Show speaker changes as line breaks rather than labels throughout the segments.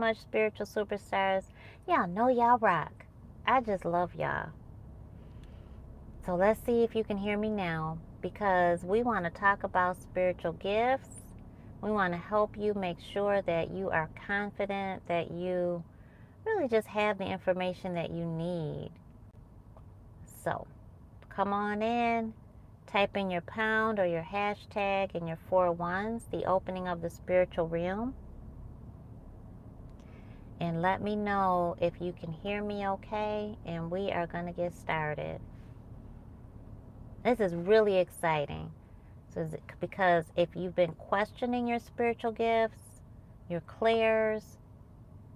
much, spiritual superstars. Y'all know y'all rock. I just love y'all. So let's see if you can hear me now, because we want to talk about spiritual gifts. We want to help you make sure that you are confident, that you really just have the information that you need. So come on in, type in your pound or your hashtag and your 4 1s, the opening of the spiritual realm, and let me know if you can hear me okay, and we are going to get started. This is really exciting, because if you've been questioning your spiritual gifts, your clairs,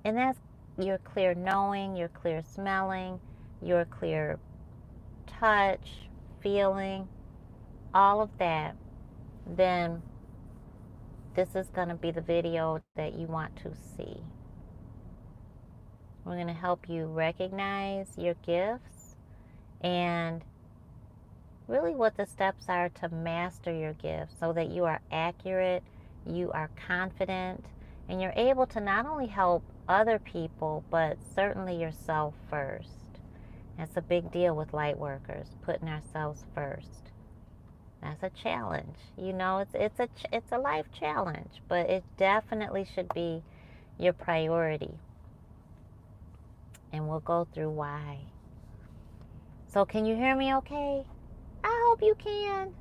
and that's your clear knowing, your clear smelling, your clear touch, feeling, all of that, then this is going to be the video that you want to see. We're going to help you recognize your gifts and really what the steps are to master your gifts, so that you are accurate, you are confident, and you're able to not only help other people, but certainly yourself first. That's a big deal with light workers, putting ourselves first. That's a challenge. You know, it's a life challenge, but it definitely should be your priority. And we'll go through why. So can you hear me okay? I hope you can.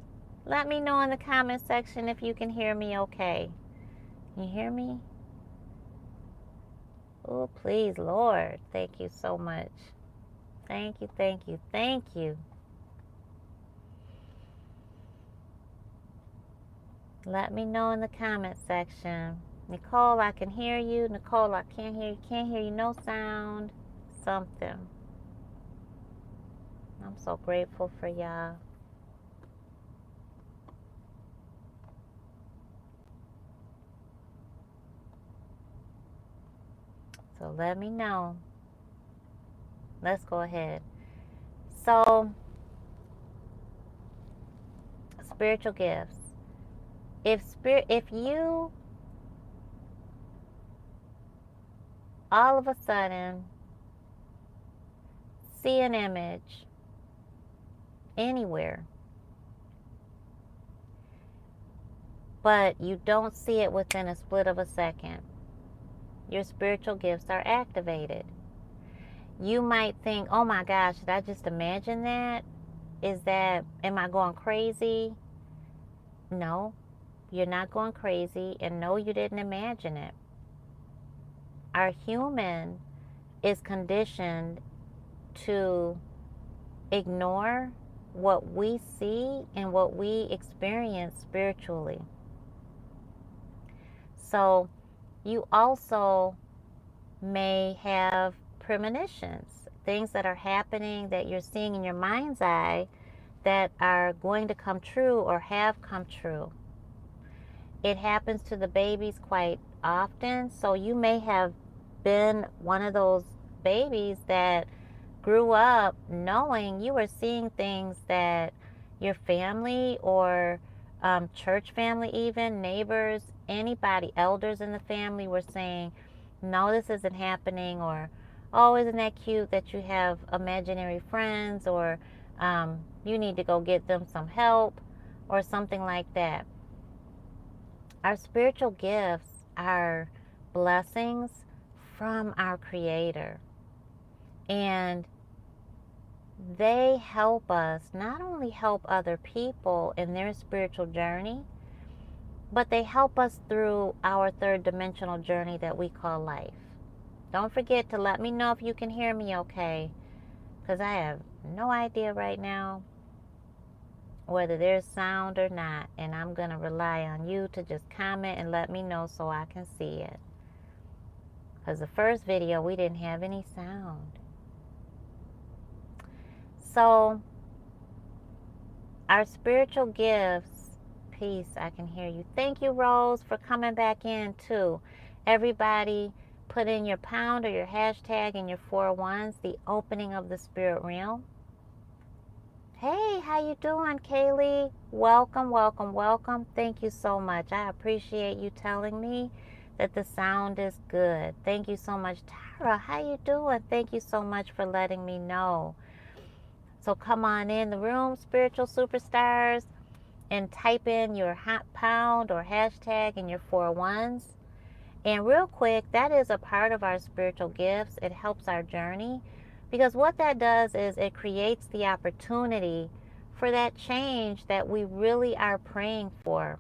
Let me know in the comment section if you can hear me okay. Can you hear me? Oh, please, Lord. Thank you so much. Thank you, thank you, thank you. Let me know in the comment section. Nicole, I can hear you. Nicole, I can't hear you. Can't hear you. No sound. Something. I'm so grateful for y'all. So let me know. Let's go ahead. So, spiritual gifts. If you all of a sudden see an image anywhere, but you don't see it within a split of a second, your spiritual gifts are activated. You might think, oh my gosh, did I just imagine that? Am I going crazy? No, you're not going crazy, and no, you didn't imagine it. Our human is conditioned to ignore what we see and what we experience spiritually. So you also may have premonitions, things that are happening that you're seeing in your mind's eye that are going to come true or have come true. It happens to the babies quite often, so you may have been one of those babies that grew up knowing you were seeing things that your family or church family, even neighbors, anybody, elders in the family were saying, no, this isn't happening, or oh, isn't that cute that you have imaginary friends, or you need to go get them some help, or something like that. Our spiritual gifts are blessings from our Creator, and they help us not only help other people in their spiritual journey, but they help us through our third dimensional journey that we call life. Don't forget to let me know if you can hear me okay, because I have no idea right now whether there's sound or not, and I'm going to rely on you to just comment and let me know so I can see it. Because the first video, we didn't have any sound. So, our spiritual gifts, peace, I can hear you. Thank you, Rose, for coming back in too. Everybody, put in your pound or your hashtag and your 4 1s, the opening of the spirit realm. Hey, how you doing, Kaylee? Welcome, welcome, welcome. Thank you so much. I appreciate you telling me that the sound is good. Thank you so much. Tara, how you doing? Thank you so much for letting me know. So come on in the room, spiritual superstars, and type in your pound or hashtag and your 401s. And real quick, that is a part of our spiritual gifts. It helps our journey, because what that does is it creates the opportunity for that change that we really are praying for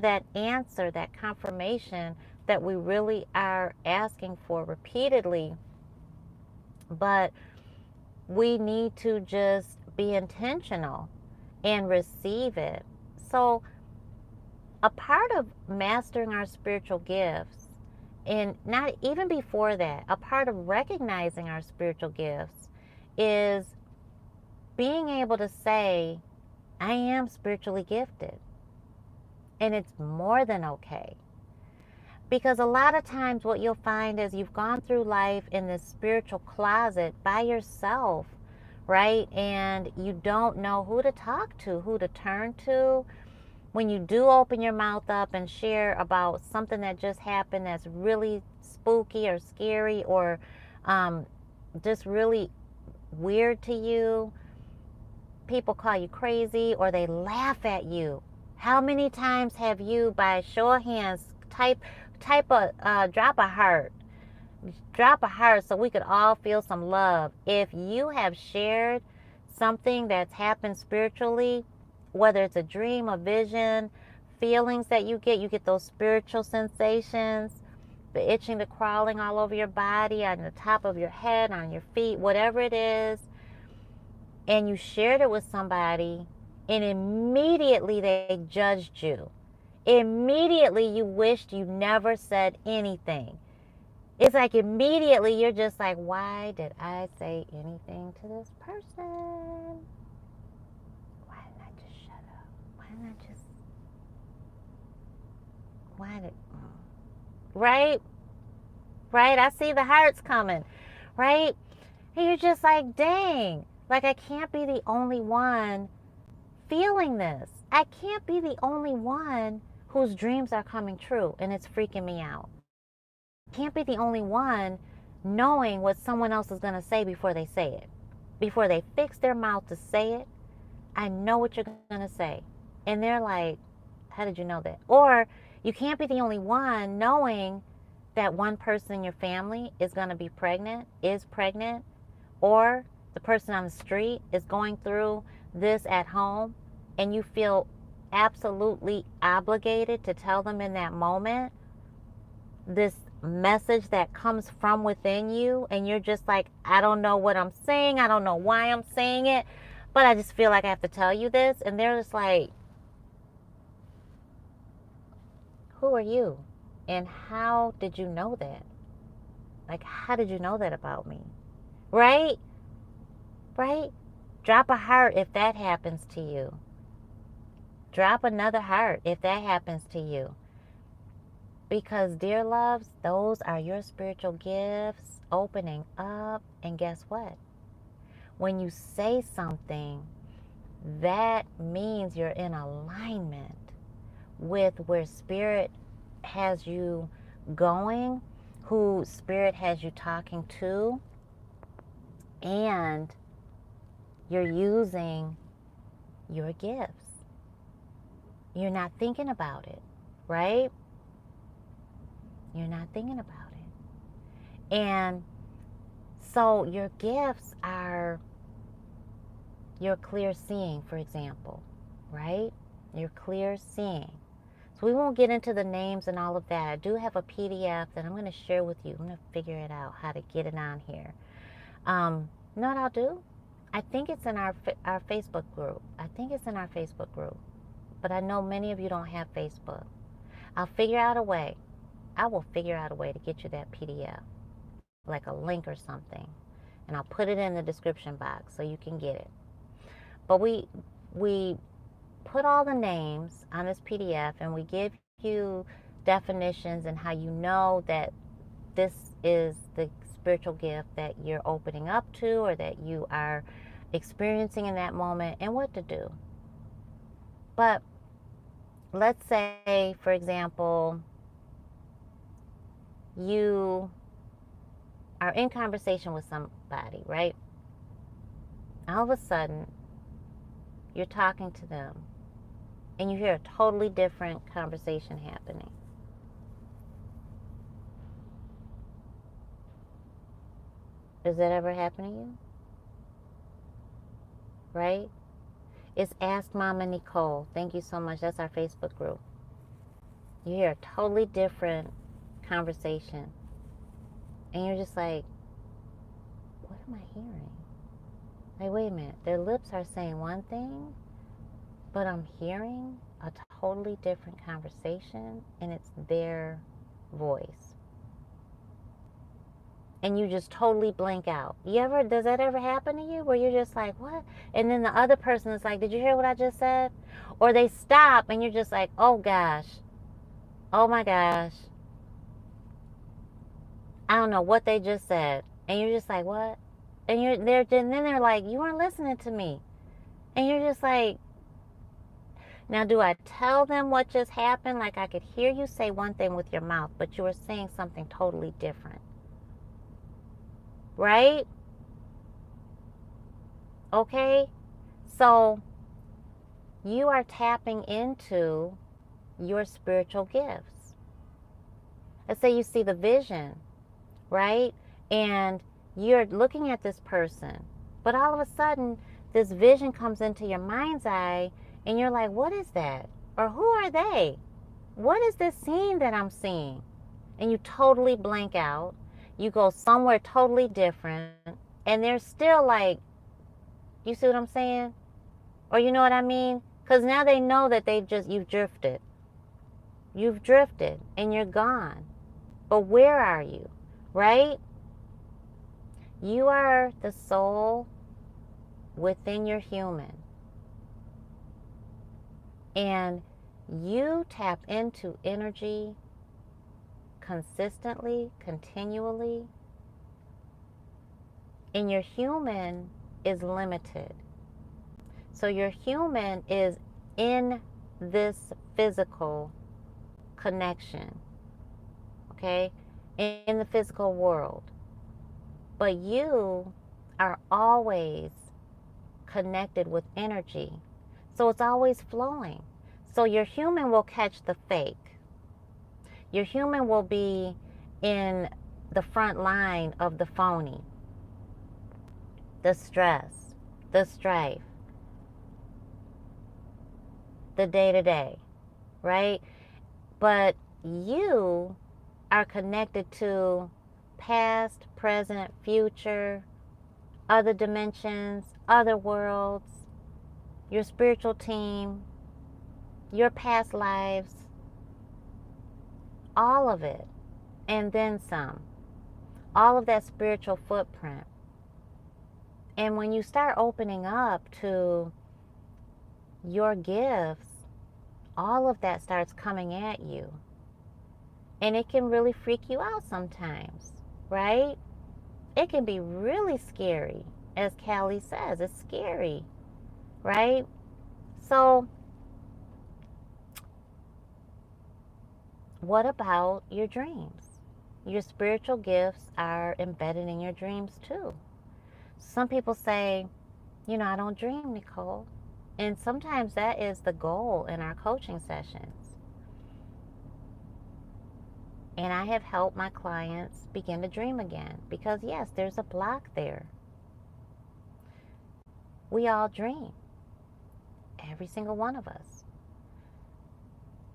that answer, that confirmation that we really are asking for repeatedly. But we need to just be intentional and receive it. So a part of mastering our spiritual gifts, and not even before that, a part of recognizing our spiritual gifts is being able to say, I am spiritually gifted. And it's more than okay. Because a lot of times what you'll find is you've gone through life in this spiritual closet by yourself, right? And you don't know who to talk to, who to turn to. When you do open your mouth up and share about something that just happened that's really spooky or scary or just really weird to you, people call you crazy or they laugh at you. How many times have you, by show of hands, drop a heart so we could all feel some love. If you have shared something that's happened spiritually, whether it's a dream, a vision, feelings that you get those spiritual sensations, the itching, the crawling all over your body, on the top of your head, on your feet, whatever it is, and you shared it with somebody, and immediately they judged you. Immediately you wished you never said anything. It's like immediately you're just like, why did I say anything to this person? Why didn't I just shut up? Right? Right? I see the hearts coming. Right? And you're just like, dang, like I can't be the only one feeling this. I can't be the only one whose dreams are coming true and it's freaking me out. I can't be the only one knowing what someone else is going to say before they say it. Before they fix their mouth to say it, I know what you're going to say. And they're like, how did you know that? Or you can't be the only one knowing that one person in your family is going to be pregnant, is pregnant, or the person on the street is going through this at home, and you feel absolutely obligated to tell them in that moment this message that comes from within you, and you're just like, I don't know what I'm saying, I don't know why I'm saying it, but I just feel like I have to tell you this. And they're just like, who are you? And how did you know that? Like, how did you know that about me? Right? Right? Drop a heart if that happens to you. Drop another heart if that happens to you. Because, dear loves, those are your spiritual gifts opening up. And guess what? When you say something, that means you're in alignment with where Spirit has you going, who Spirit has you talking to, and you're using your gifts. You're not thinking about it, right? You're not thinking about it. And so your gifts are your clear seeing, for example, right? Your clear seeing. So we won't get into the names and all of that. I do have a PDF that I'm going to share with you. I'm going to figure it out, how to get it on here. You know what I'll do? I think it's in our Facebook group. I think it's in our Facebook group. But I know many of you don't have Facebook. I'll figure out a way. I will figure out a way to get you that PDF, like a link or something. And I'll put it in the description box so you can get it. But we put all the names on this PDF, and we give you definitions and how you know that this is the spiritual gift that you're opening up to or that you are experiencing in that moment, and what to do. But let's say, for example, you are in conversation with somebody, right? All of a sudden, you're talking to them and you hear a totally different conversation happening. Does that ever happen to you? Right? It's Ask Mama Nicole. Thank you so much. That's our Facebook group. You hear a totally different conversation. And you're just like, what am I hearing? Like, wait a minute. Their lips are saying one thing, but I'm hearing a totally different conversation, and it's their voice. And you just totally blank out. Does that ever happen to you where you're just like, what? And then the other person is like, did you hear what I just said? Or they stop and you're just like, oh gosh, oh my gosh, I don't know what they just said. And you're just like, what? And then they're like, you weren't listening to me. And you're just like, now do I tell them what just happened? Like, I could hear you say one thing with your mouth, but you were saying something totally different. Right? Okay? So you are tapping into your spiritual gifts. Let's say you see the vision, right? And you're looking at this person, but all of a sudden this vision comes into your mind's eye and you're like, what is that? Or who are they? What is this scene that I'm seeing? And you totally blank out. You go somewhere totally different, and they're still like, you see what I'm saying? Or you know what I mean? Because now they know that you've drifted. You've drifted and you're gone. But where are you? Right? You are the soul within your human. And you tap into energy consistently, continually. And your human is limited. So your human is in this physical connection, okay, in the physical world. But you are always connected with energy. So it's always flowing. So your human will catch the fake. Your human will be in the front line of the phony, the stress, the strife, the day-to-day, right? But you are connected to past, present, future, other dimensions, other worlds, your spiritual team, your past lives, all of it, and then some. All of that spiritual footprint. And when you start opening up to your gifts, all of that starts coming at you. And it can really freak you out sometimes, right? It can be really scary. As Callie says, it's scary, right? So what about your dreams? Your spiritual gifts are embedded in your dreams too. Some people say, I don't dream, Nicole. And sometimes that is the goal in our coaching sessions. And I have helped my clients begin to dream again because, yes, there's a block there. We all dream, every single one of us.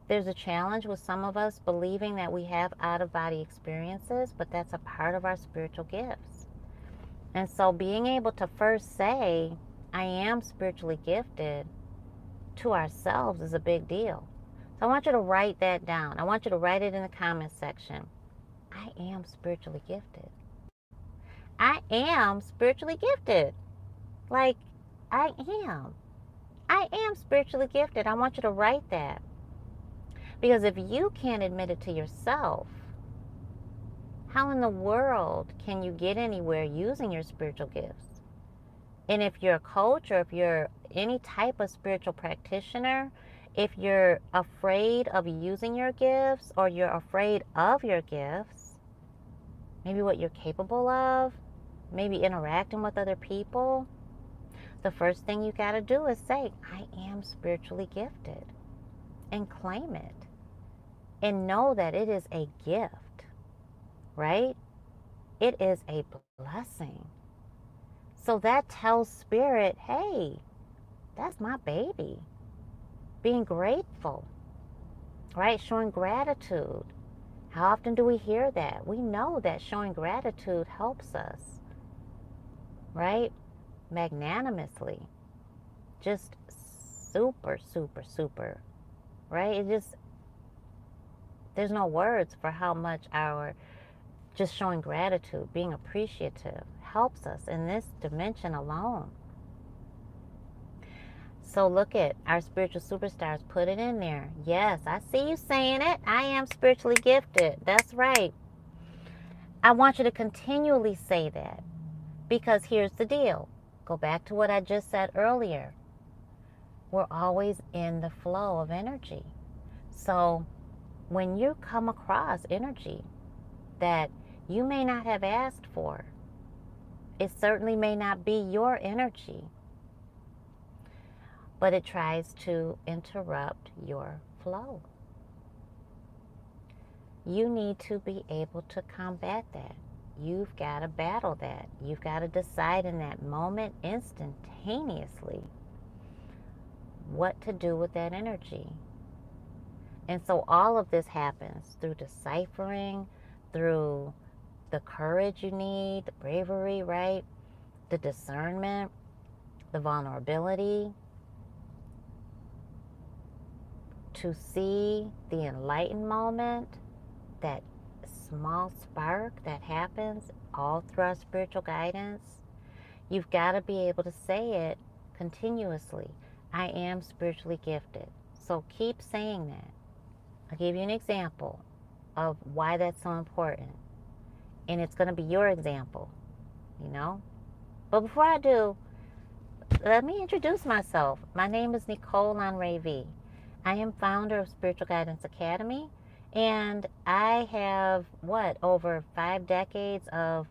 There's a challenge with some of us believing that we have out-of-body experiences, but that's a part of our spiritual gifts. And so being able to first say, I am spiritually gifted to ourselves is a big deal. So I want you to write that down. I want you to write it in the comments section. I am spiritually gifted. I am spiritually gifted. Like, I am. I am spiritually gifted. I want you to write that. Because if you can't admit it to yourself, how in the world can you get anywhere using your spiritual gifts? And if you're a coach or if you're any type of spiritual practitioner, if you're afraid of using your gifts or you're afraid of your gifts, maybe what you're capable of, maybe interacting with other people, the first thing you got to do is say, I am spiritually gifted, and claim it. And know that it is a gift, right? It is a blessing. So that tells spirit, hey, that's my baby. Being grateful, right? Showing gratitude. How often do we hear that? We know that showing gratitude helps us, right? Magnanimously. Just super, super, super, right? It just, there's no words for how much our just showing gratitude, being appreciative, helps us in this dimension alone. So look at our spiritual superstars, put it in there. Yes, I see you saying it. I am spiritually gifted. That's right. I want you to continually say that, because here's the deal. Go back to what I just said earlier. We're always in the flow of energy. So when you come across energy that you may not have asked for, it certainly may not be your energy, but it tries to interrupt your flow. You need to be able to combat that. You've got to battle that. You've got to decide in that moment instantaneously what to do with that energy. And so all of this happens through deciphering, through the courage you need, the bravery, right? The discernment, the vulnerability, to see the enlightened moment, that small spark that happens all through our spiritual guidance. You've got to be able to say it continuously. I am spiritually gifted. So keep saying that. I'll give you an example of why that's so important. And it's going to be your example, you know? But before I do, let me introduce myself. My name is Nicole Anré'V. I am founder of Spiritual Guidance Academy, and I have, over 5 decades of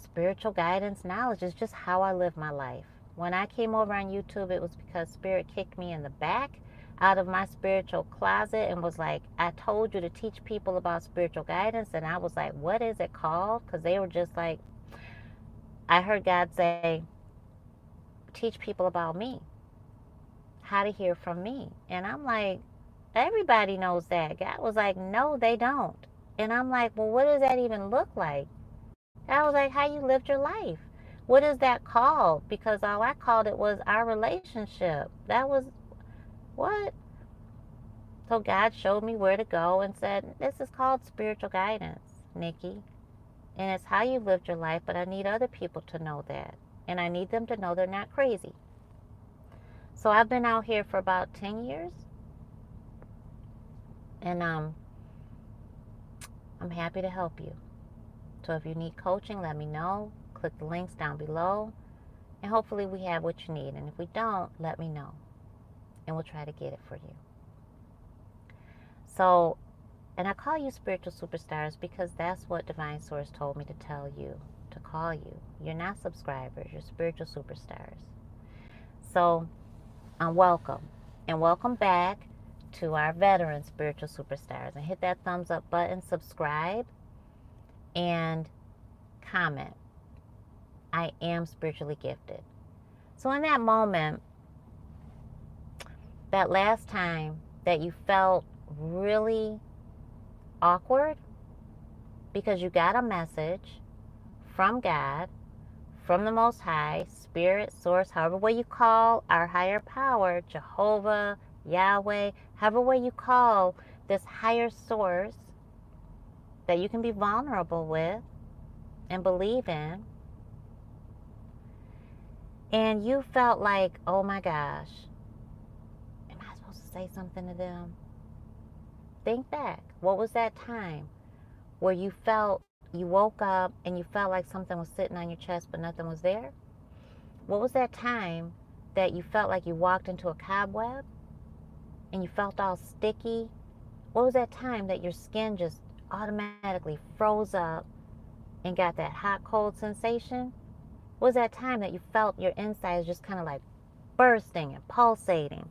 spiritual guidance knowledge. It's just how I live my life. When I came over on YouTube, it was because Spirit kicked me in the back out of my spiritual closet and was like, I told you to teach people about spiritual guidance. And I was like, what is it called? Because they were just like, I heard God say, teach people about me, how to hear from me. And I'm like, everybody knows that. God was like, no, they don't. And I'm like, well, what does that even look like? God was like, how you lived your life. What is that called? Because all I called it was our relationship. That was what? So God showed me where to go and said, this is called spiritual guidance, Nikki. And it's how you lived your life, but I need other people to know that. And I need them to know they're not crazy. So I've been out here for about 10 years. And I'm happy to help you. So if you need coaching, let me know. Click the links down below. And hopefully we have what you need. And if we don't, let me know. And we'll try to get it for you. So, and I call you spiritual superstars because that's what Divine Source told me to tell you, to call you. You're not subscribers, you're spiritual superstars. So, welcome. And welcome back to our veteran spiritual superstars. And hit that thumbs up button, subscribe, and comment. I am spiritually gifted. So in that moment, that last time that you felt really awkward because you got a message from God, from the Most High, Spirit, Source, however way you call our higher power, Jehovah, Yahweh, however way you call this higher source that you can be vulnerable with and believe in, and you felt like, oh my gosh, am I supposed to say something to them? Think back. What was that time where you felt, you woke up and you felt like something was sitting on your chest but nothing was there? What was that time that you felt like you walked into a cobweb and you felt all sticky? What was that time that your skin just automatically froze up and got that hot, cold sensation? Was that time that you felt your insides just kind of like bursting and pulsating?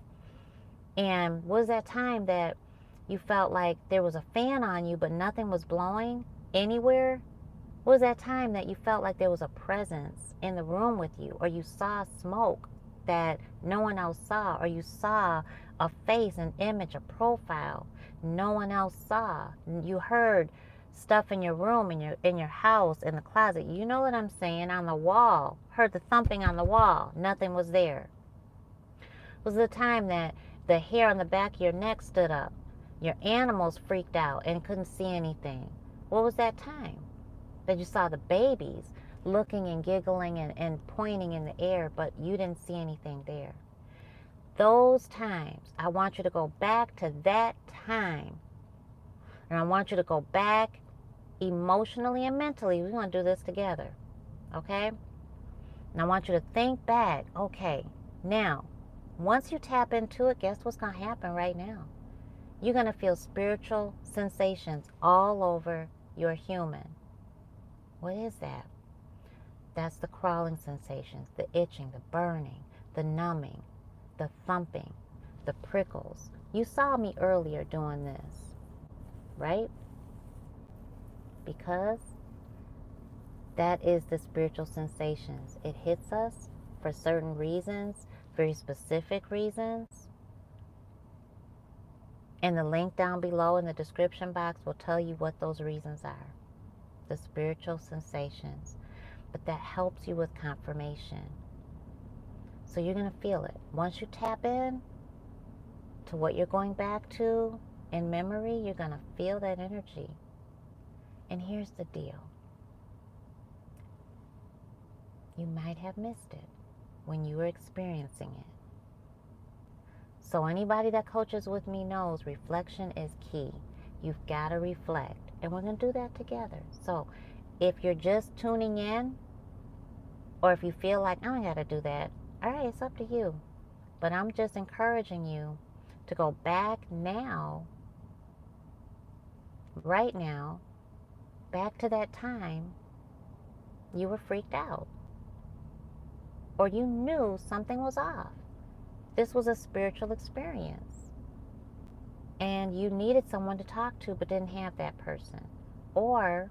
And was that time that you felt like there was a fan on you but nothing was blowing anywhere? Was that time that you felt like there was a presence in the room with you, or you saw smoke that no one else saw, or you saw a face, an image, a profile no one else saw? You heard stuff in your room, in your house, in the closet, you know what I'm saying, on the wall, heard the thumping on the wall, nothing was there. Was the time that the hair on the back of your neck stood up, your animals freaked out and couldn't see anything? What was that time? That you saw the babies looking and giggling and pointing in the air, but you didn't see anything there. Those times, I want you to go back to that time. And I want you to go back emotionally and mentally. We're going to do this together. Okay? And I want you to think back. Okay, now, once you tap into it, guess what's going to happen right now? You're going to feel spiritual sensations all over your human. What is that? That's the crawling sensations, the itching, the burning, the numbing, the thumping, the prickles. You saw me earlier doing this, right? Because that is the spiritual sensations. It hits us for certain reasons, very specific reasons. And the link down below in the description box will tell you what those reasons are. The spiritual sensations. But that helps you with confirmation. So you're going to feel it. Once you tap in to what you're going back to in memory, you're going to feel that energy. And here's the deal. You might have missed it when you were experiencing it. So anybody that coaches with me knows reflection is key. You've got to reflect. And we're going to do that together. So if you're just tuning in, or if you feel like, I don't got to do that, all right, it's up to you. But I'm just encouraging you to go back now, right now, back to that time you were freaked out. Or you knew something was off. This was a spiritual experience. And you needed someone to talk to but didn't have that person. Or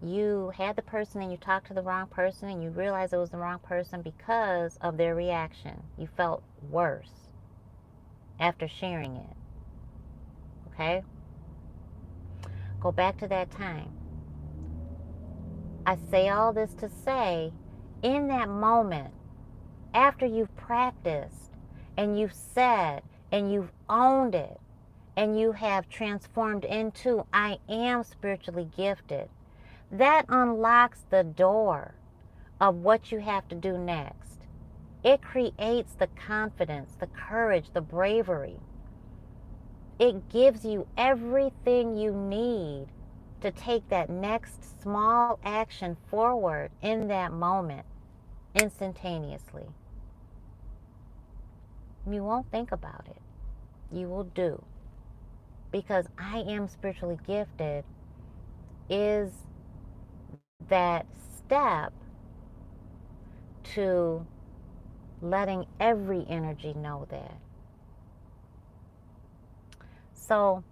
you had the person and you talked to the wrong person and you realized it was the wrong person because of their reaction. You felt worse after sharing it. Okay? Go back to that time. I say all this to say, in that moment, after you've practiced and you've said and you've owned it and you have transformed into, I am spiritually gifted, that unlocks the door of what you have to do next. It creates the confidence, the courage, the bravery. It gives you everything you need to take that next small action forward in that moment, instantaneously. You won't think about it. You will do. Because I am spiritually gifted is that step to letting every energy know that. So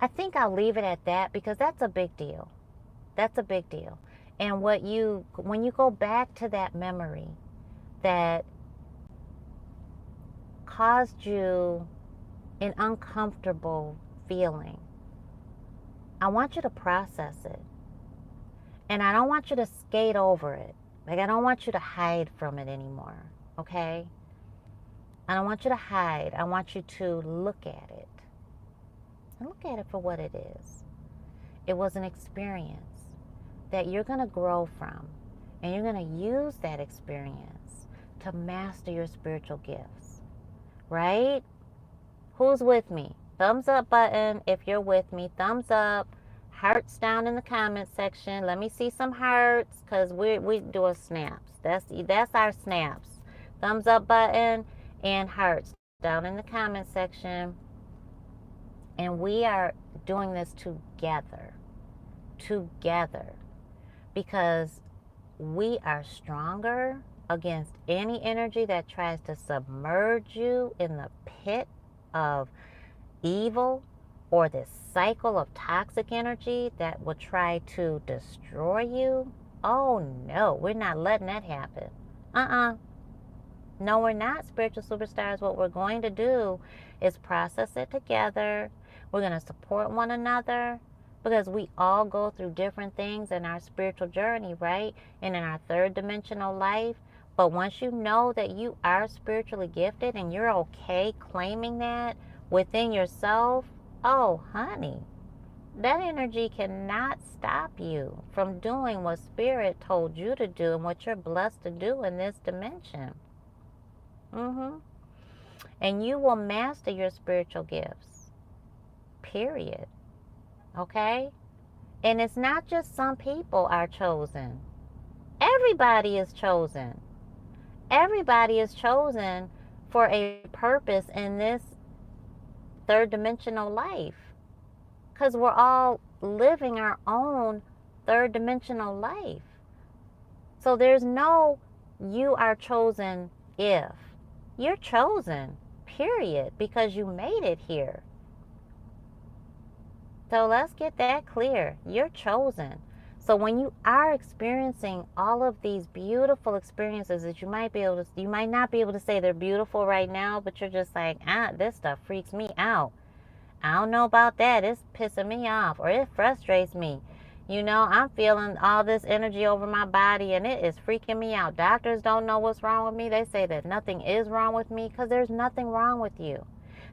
I think I'll leave it at that because that's a big deal. That's a big deal. And when you go back to that memory that caused you an uncomfortable feeling, I want you to process it. And I don't want you to skate over it. Like, I don't want you to hide from it anymore, okay? I don't want you to hide. I want you to look at it. And look at it for what it is. It was an experience that you're going to grow from. And you're going to use that experience to master your spiritual gifts. Right? Who's with me? Thumbs up button if you're with me. Thumbs up. Hearts down in the comment section. Let me see some hearts because we do snaps. That's our snaps. Thumbs up button and hearts down in the comment section. And we are doing this together. together, because we are stronger against any energy that tries to submerge you in the pit of evil, or this cycle of toxic energy that will try to destroy you. Oh no, we're not letting that happen. No, we're not, spiritual superstars. What we're going to do is process it together. We're going to support one another, because we all go through different things in our spiritual journey, right? And in our third dimensional life. But once you know that you are spiritually gifted and you're okay claiming that within yourself, oh, honey, that energy cannot stop you from doing what Spirit told you to do and what you're blessed to do in this dimension. And you will master your spiritual gifts. Period. Okay? And it's not just some people are chosen. Everybody is chosen. Everybody is chosen for a purpose in this third dimensional life. Because we're all living our own third dimensional life. So there's no you are chosen if. You're chosen, period, because you made it here. So let's get that clear. You're chosen. So when you are experiencing all of these beautiful experiences that you might not be able to say they're beautiful right now, but you're just like, this stuff freaks me out. I don't know about that. It's pissing me off, or it frustrates me. I'm feeling all this energy over my body and it is freaking me out. Doctors don't know what's wrong with me. They say that nothing is wrong with me, because there's nothing wrong with you.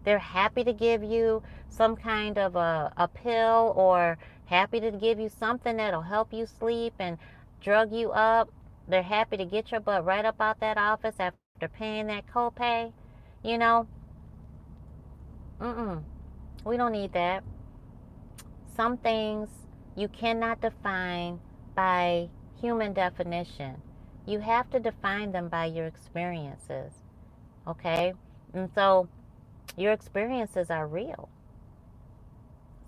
They're happy to give you some kind of a pill, or happy to give you something that'll help you sleep and drug you up. They're happy to get your butt right up out that office after paying that copay. We don't need that. Some things you cannot define by human definition. You have to define them by your experiences. Okay? And so your experiences are real.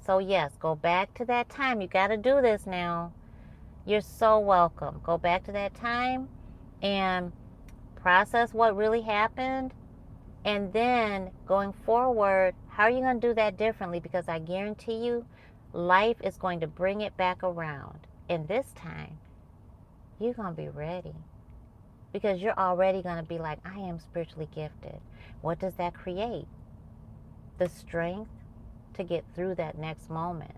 So yes, go back to that time. You got to do this now. You're so welcome. Go back to that time and process what really happened. And then going forward, how are you going to do that differently? Because I guarantee you, life is going to bring it back around. And this time, you're going to be ready. Because you're already going to be like, I am spiritually gifted. What does that create? The strength to get through that next moment.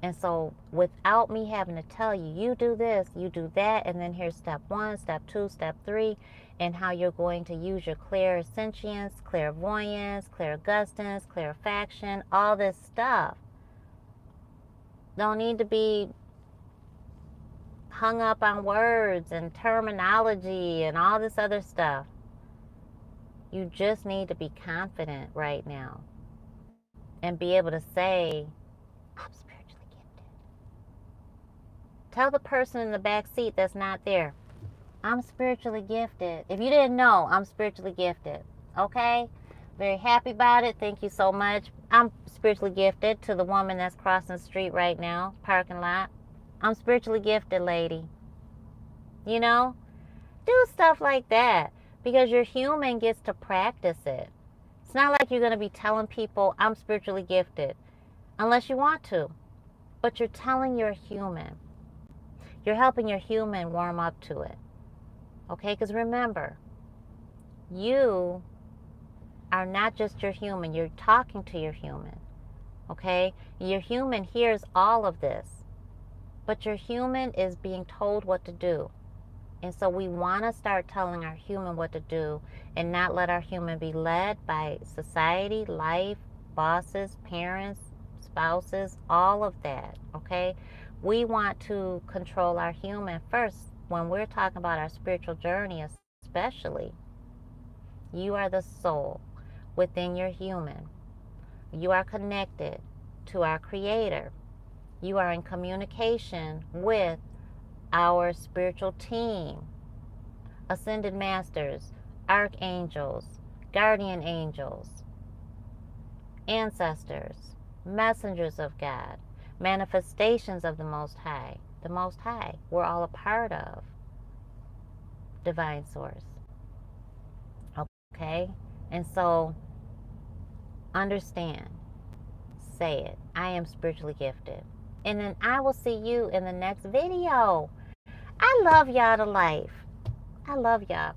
And so without me having to tell you, you do this, you do that, and then here's step 1, step 2, step 3, and how you're going to use your clairsentience, clairvoyance, clairgustance, clairfaction, all this stuff. Don't need to be hung up on words and terminology and all this other stuff. You just need to be confident right now and be able to say, I'm spiritually gifted. Tell the person in the back seat that's not there, I'm spiritually gifted. If you didn't know, I'm spiritually gifted. Okay? Very happy about it. Thank you so much. I'm spiritually gifted. To the woman that's crossing the street right now, parking lot, I'm spiritually gifted, lady. Do stuff like that, because your human gets to practice it. It's not like you're going to be telling people I'm spiritually gifted unless you want to, but you're telling your human. You're helping your human warm up to it. Okay? Because remember, you are not just your human. You're talking to your human. Okay? Your human hears all of this, but your human is being told what to do. And so we want to start telling our human what to do and not let our human be led by society, life, bosses, parents, spouses, all of that, okay? We want to control our human first when we're talking about our spiritual journey, especially. You are the soul within your human. You are connected to our Creator. You are in communication with our spiritual team, ascended masters, archangels, guardian angels, ancestors, messengers of God, manifestations of the Most High. The Most High, we're all a part of Divine Source. Okay? And so, understand, say it, I am spiritually gifted. And then I will see you in the next video. I love y'all to life. I love y'all.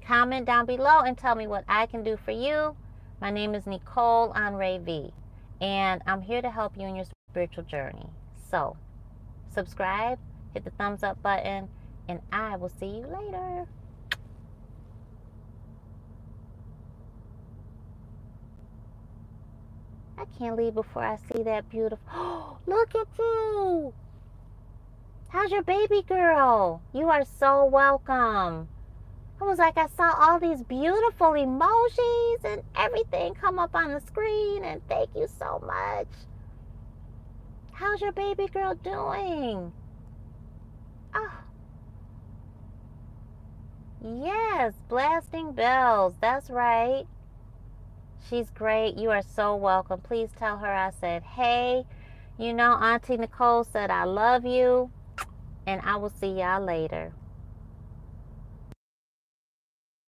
Comment down below and tell me what I can do for you. My name is Nicole Anré'V, and I'm here to help you in your spiritual journey. So, subscribe, hit the thumbs up button, and I will see you later. I can't leave before I see that beautiful. Oh, look at you. How's your baby girl? You are so welcome. It was like I saw all these beautiful emojis and everything come up on the screen, and thank you so much. How's your baby girl doing? Oh, yes, blasting bells. That's right. She's great. You are so welcome. Please tell her I said, hey, you know, Auntie Nicole said I love you, and I will see y'all later.